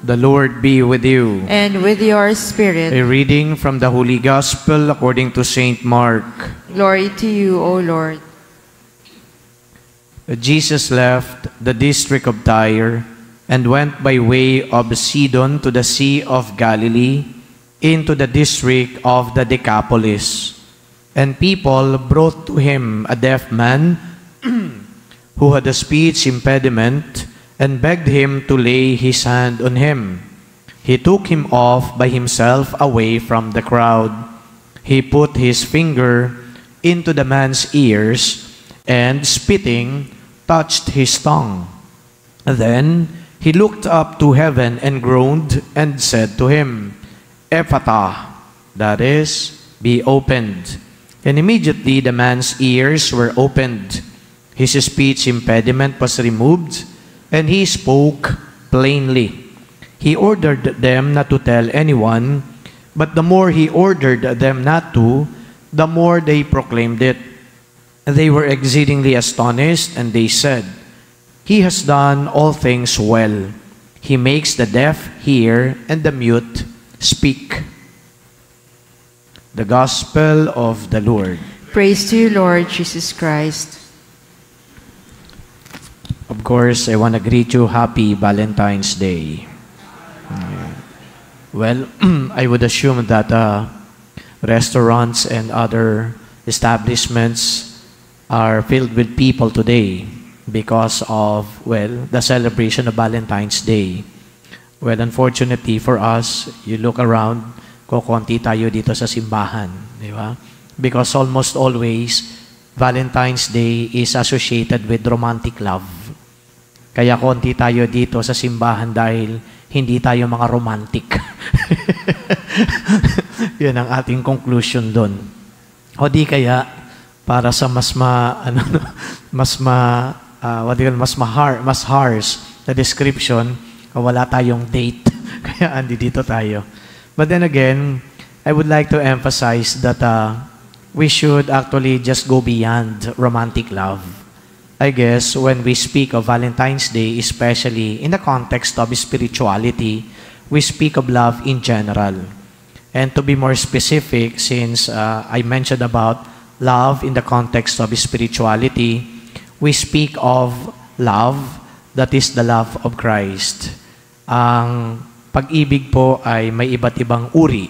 The Lord be with you. And with your spirit. A reading from the Holy Gospel according to Saint Mark. Glory to you, O Lord. Jesus left the district of Tyre and went by way of Sidon to the Sea of Galilee, into the district of the Decapolis. And people brought to him a deaf man who had a speech impediment, and begged him to lay his hand on him. He took him off by himself away from the crowd. He put his finger into the man's ears, and spitting, touched his tongue. Then he looked up to heaven and groaned and said to him, Ephata, that is, be opened. And immediately the man's ears were opened. His speech impediment was removed, and he spoke plainly. He ordered them not to tell anyone, but the more he ordered them not to, the more they proclaimed it. They were exceedingly astonished, and they said, He has done all things well. He makes the deaf hear and the mute speak. The Gospel of the Lord. Praise to you, Lord Jesus Christ. Of course, I want to greet you happy Valentine's Day. Well, I would assume that restaurants and other establishments are filled with people today because of, well, the celebration of Valentine's Day. Well, unfortunately for us, you look around, kukunti tayo dito sa simbahan, di ba? Because almost always, Valentine's Day is associated with romantic love. Kaya konti tayo dito sa simbahan dahil hindi tayo mga romantic. Yan ang ating conclusion doon. O di kaya, para sa mas harsh na description, wala tayong date. Kaya andi dito tayo. But then again, I would like to emphasize that we should actually just go beyond romantic love. I guess when we speak of Valentine's Day, especially in the context of spirituality, we speak of love in general. And to be more specific, since I mentioned about love in the context of spirituality, we speak of love that is the love of Christ. Ang pag-ibig po ay may iba't ibang uri.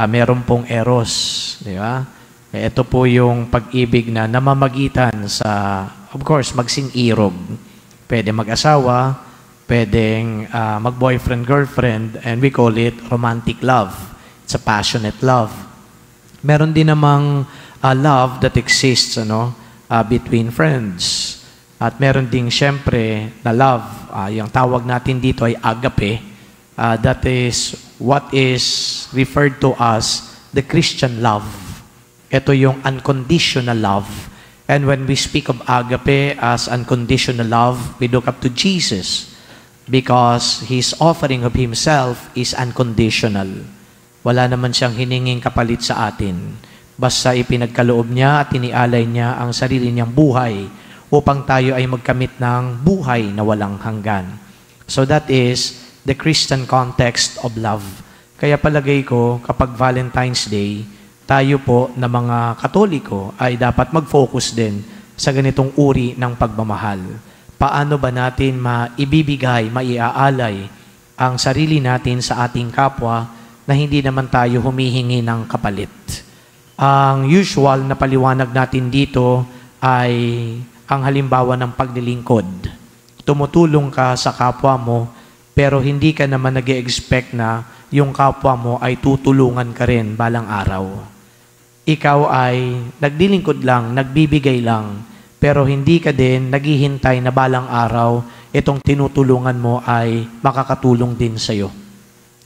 Meron pong eros, di ba? Ito po yung pag-ibig na namamagitan sa, of course, magsing-irog. Pwede mag-asawa, pwedeng mag-boyfriend-girlfriend, and we call it romantic love. It's a passionate love. Meron din namang love that exists between friends. At meron ding syempre na love, yung tawag natin dito ay agape. That is what is referred to as the Christian love. Ito yung unconditional love. And when we speak of agape as unconditional love, we look up to Jesus because His offering of Himself is unconditional. Wala naman siyang hininging kapalit sa atin. Basta ipinagkaloob niya at inialay niya ang sarili niyang buhay upang tayo ay magkamit ng buhay na walang hanggan. So that is the Christian context of love. Kaya palagay ko, kapag Valentine's Day, tayo po na mga Katoliko ay dapat mag-focus din sa ganitong uri ng pagmamahal. Paano ba natin maibibigay, maiaalay ang sarili natin sa ating kapwa na hindi naman tayo humihingi ng kapalit? Ang usual na paliwanag natin dito ay ang halimbawa ng paglilingkod. Tumutulong ka sa kapwa mo, pero hindi ka naman nag-e-expect na yung kapwa mo ay tutulungan ka rin balang araw. Ikaw ay naglilingkod lang, nagbibigay lang, pero hindi ka din naghihintay na balang araw itong tinutulungan mo ay makakatulong din sa iyo.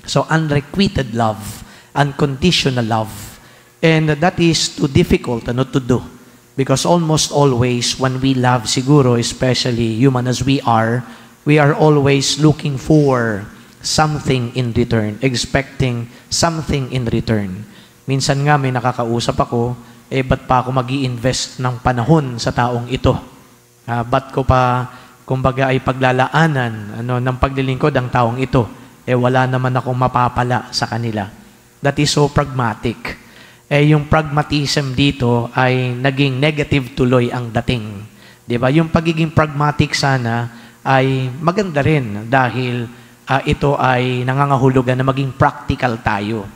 So unrequited love, unconditional love. And that is too difficult to do. Because almost always when we love siguro, especially human as we are always looking for something in return, expecting something in return. Minsan nga may nakakausap ako, ba't pa ako mag-i-invest ng panahon sa taong ito? Ba't ko pa, kumbaga ay paglalaanan ng paglilingkod ang taong ito? wala naman akong mapapala sa kanila. That is so pragmatic. Yung pragmatism dito ay naging negative tuloy ang dating. Diba? Yung pagiging pragmatic sana ay maganda rin dahil ito ay nangangahulugan na maging practical tayo.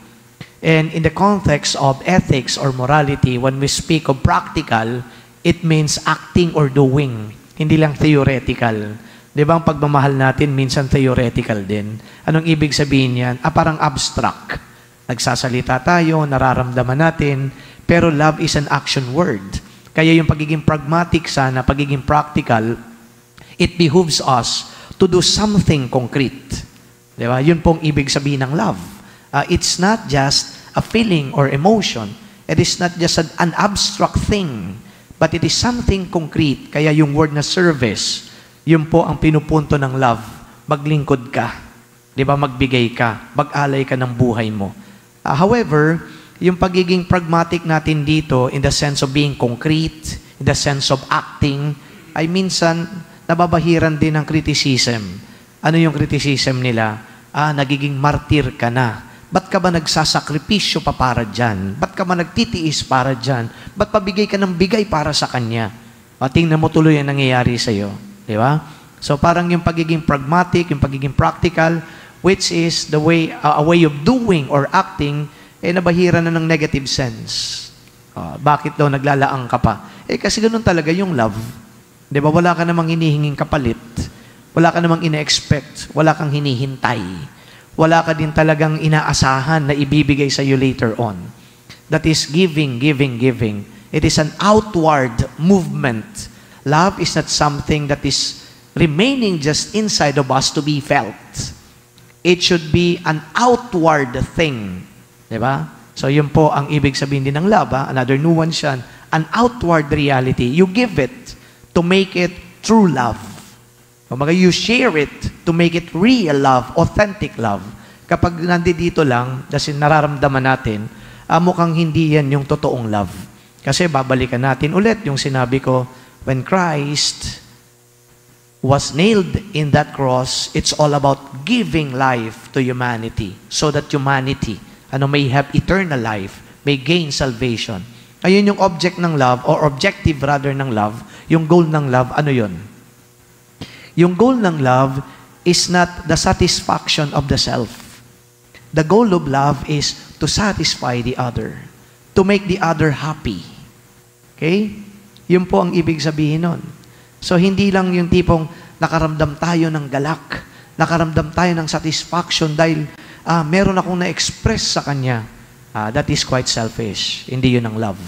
And in the context of ethics or morality, when we speak of practical, it means acting or doing, hindi lang theoretical. Di ba ang pagmamahal natin minsan theoretical din? Anong ibig sabihin yan? Parang abstract. Nagsasalita tayo, nararamdaman natin, pero love is an action word. Kaya yung pagiging pragmatic sana, pagiging practical, it behooves us to do something concrete. Di ba? Yun pong ibig sabihin ng love. It's not just a feeling or emotion. It is not just an abstract thing, but it is something concrete. Kaya yung word na service, yun po ang pinupunto ng love. Maglingkod ka. Di ba? Magbigay ka. Mag-alay ka ng buhay mo. However, yung pagiging pragmatic natin dito in the sense of being concrete, in the sense of acting, ay minsan nababahiran din ng criticism. Ano yung criticism nila? Nagiging martir ka na. Ba't ka ba nagsasakripisyo pa para dyan? Ba't ka ba nagtitiis para dyan? Ba't pabigay ka ng bigay para sa Kanya? Tingnan mo tuloy ang nangyayari sa'yo. Di ba? So parang yung pagiging pragmatic, yung pagiging practical, which is the way, a way of doing or acting, nabahira na ng negative sense. Bakit daw naglalaang ka pa? Kasi ganun talaga yung love. Di ba? Wala ka namang hinihinging kapalit. Wala ka namang ina-expect. Wala kang hinihintay. Wala ka din talagang inaasahan na ibibigay sa you later on. That is giving, giving, giving. It is an outward movement. Love is not something that is remaining just inside of us to be felt. It should be an outward thing. Diba? So yun po ang ibig sabihin din ng love. Another nuance yan. An outward reality. You give it to make it true love. You share it to make it real love, authentic love. Kapag nandito lang, kasi nararamdaman natin, mukhang hindi yan yung totoong love. Kasi babalikan natin ulit yung sinabi ko, when Christ was nailed in that cross, it's all about giving life to humanity so that humanity may have eternal life, may gain salvation. Ayun yung object ng love or objective rather ng love, yung goal ng love, ano yun? Yung goal ng love is not the satisfaction of the self. The goal of love is to satisfy the other, to make the other happy. Okay? Yun po ang ibig sabihin nun. So, hindi lang yung tipong nakaramdam tayo ng galak, nakaramdam tayo ng satisfaction dahil meron akong na-express sa Kanya. That is quite selfish. Hindi yun ang love.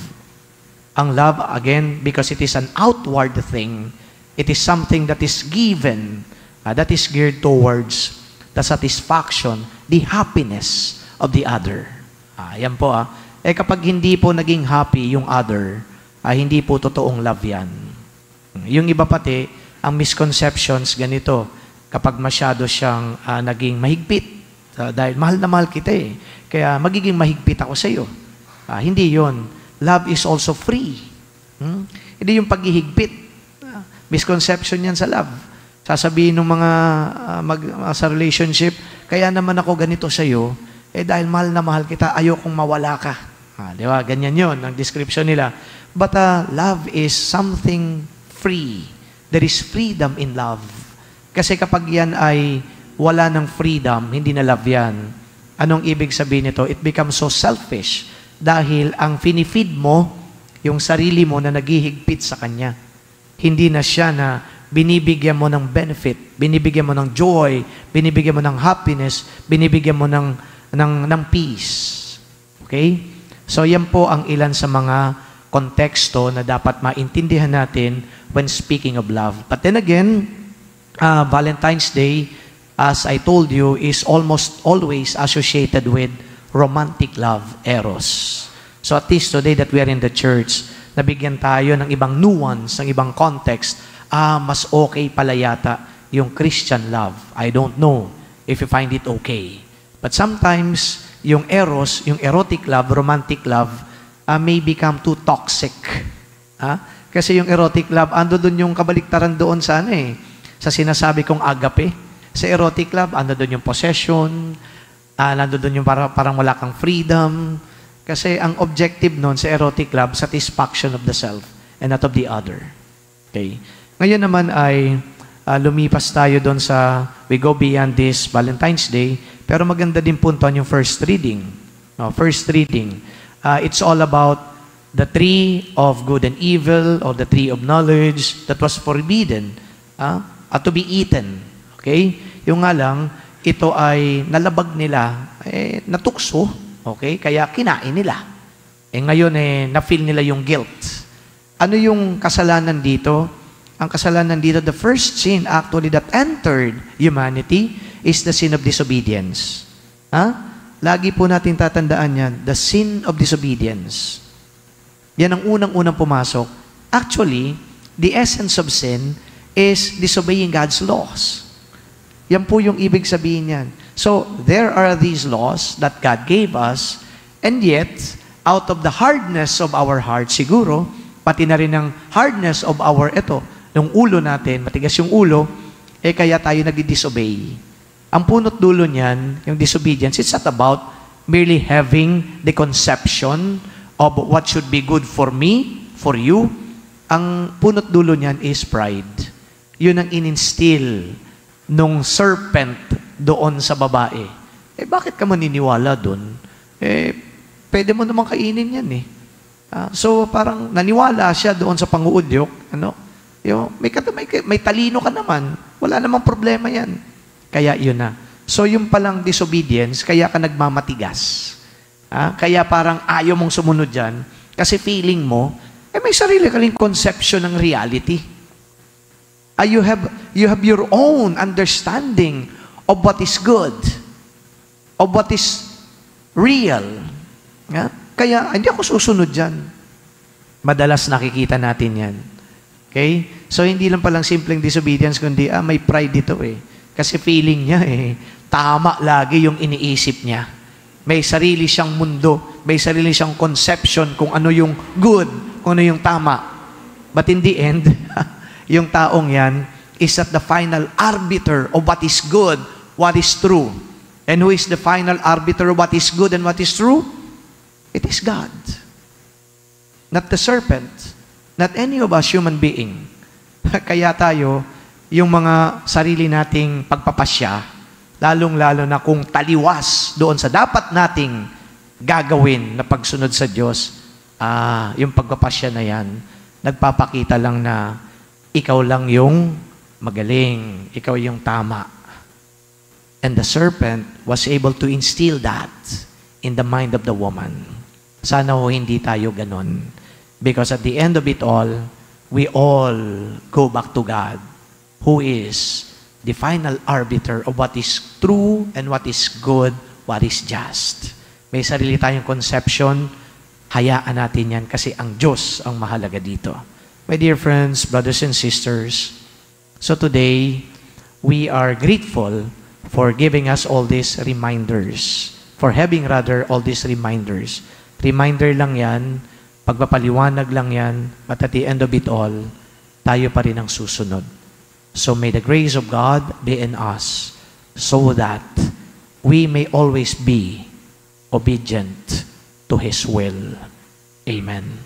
Ang love, again, because it is an outward thing, it is something that is given, that is geared towards the satisfaction, the happiness of the other. Yan po. Kapag hindi po naging happy yung other, hindi po totoong love yan. Yung iba pati, ang misconceptions ganito, kapag masyado siyang naging mahigpit, dahil mahal na mahal kita kaya magiging mahigpit ako sa iyo. Hindi yon. Love is also free. Hindi yung paghihigpit. Misconception yan sa love. Sasabihin ng mga sa relationship, kaya naman ako ganito sa iyo, dahil mahal na mahal kita, ayokong mawala ka. Di ba? Ganyan yon ang description nila. But love is something free. There is freedom in love. Kasi kapag yan ay wala ng freedom, hindi na love yan. Anong ibig sabihin nito? It becomes so selfish. Dahil ang finifeed mo, yung sarili mo na naghihigpit sa Kanya. Hindi na siya na binibigyan mo ng benefit, binibigyan mo ng joy, binibigyan mo ng happiness, binibigyan mo ng peace. Okay? So yan po ang ilan sa mga konteksto na dapat maintindihan natin when speaking of love. But then again, Valentine's Day, as I told you, is almost always associated with romantic love, eros. So at least today that we are in the church, nabigyan tayo ng ibang nuance, ng ibang context, mas okay pala yata yung Christian love. I don't know if you find it okay. But sometimes, yung eros, yung erotic love, romantic love, may become too toxic. Kasi yung erotic love, ando dun yung kabaliktaran doon sa sa sinasabi kong agape. Sa erotic club, ando doon yung possession, nando doon yung parang wala kang freedom. Kasi ang objective noon sa erotic club, satisfaction of the self and not of the other. Okay? Ngayon naman ay lumipas tayo doon sa, we go beyond this Valentine's Day, pero maganda din puntuan yung first reading. No, first reading. It's all about the tree of good and evil, or the tree of knowledge that was forbidden at to be eaten. Okay? Yung nga lang, ito ay nalabag nila, natukso. Okay? Kaya kinain nila. Ngayon, na-feel nila yung guilt. Ano yung kasalanan dito? Ang kasalanan dito, the first sin actually that entered humanity is the sin of disobedience. Lagi po natin tatandaan yan, the sin of disobedience. Yan ang unang-unang pumasok. Actually, the essence of sin is disobeying God's laws. Yan po yung ibig sabihin yan. So, there are these laws that God gave us, and yet, out of the hardness of our heart, siguro, pati na rin ang hardness of our, yung ulo natin, matigas yung ulo, kaya tayo nag-disobey. Ang punot dulo niyan, yung disobedience, it's not about merely having the conception of what should be good for me, for you. Ang punot dulo niyan is pride. Yun ang in-instill nung serpent doon sa babae. Bakit ka maniniwala doon? Pwede mo naman kainin yan eh. So parang naniwala siya doon sa panguudyok, may talino ka naman, wala namang problema yan. Kaya yun na. So yung palang disobedience, kaya ka nagmamatigas. Kaya parang ayaw mong sumunod dyan, kasi feeling mo, may sarili ka ring conception ng reality. You have your own understanding of what is good, of what is real. Kaya hindi ako susunod dyan. Madalas nakikita natin yan. Okay? So, hindi lang palang simpleng disobedience, kundi, may pride dito eh. Kasi feeling niya tama lagi yung iniisip niya. May sarili siyang mundo, may sarili siyang conception kung ano yung good, kung ano yung tama. But in the end, yung taong yan is at the final arbiter of what is good, what is true. And who is the final arbiter of what is good and what is true? It is God. Not the serpent. Not any of us human being. Kaya tayo, yung mga sarili nating pagpapasya, lalong-lalo na kung taliwas doon sa dapat nating gagawin na pagsunod sa Diyos, yung pagpapasya na yan, nagpapakita lang na ikaw lang yung magaling, ikaw yung tama. And the serpent was able to instill that in the mind of the woman. Sana ho hindi tayo ganon. Because at the end of it all, we all go back to God, who is the final arbiter of what is true and what is good, what is just. May sarili tayong conception, hayaan natin yan kasi ang Diyos ang mahalaga dito. My dear friends, brothers and sisters, so today, we are grateful for giving us all these reminders, for having rather all these reminders. Reminder lang yan, pagpapaliwanag lang yan, but at the end of it all, tayo pa rin ang susunod. So may the grace of God be in us so that we may always be obedient to His will. Amen.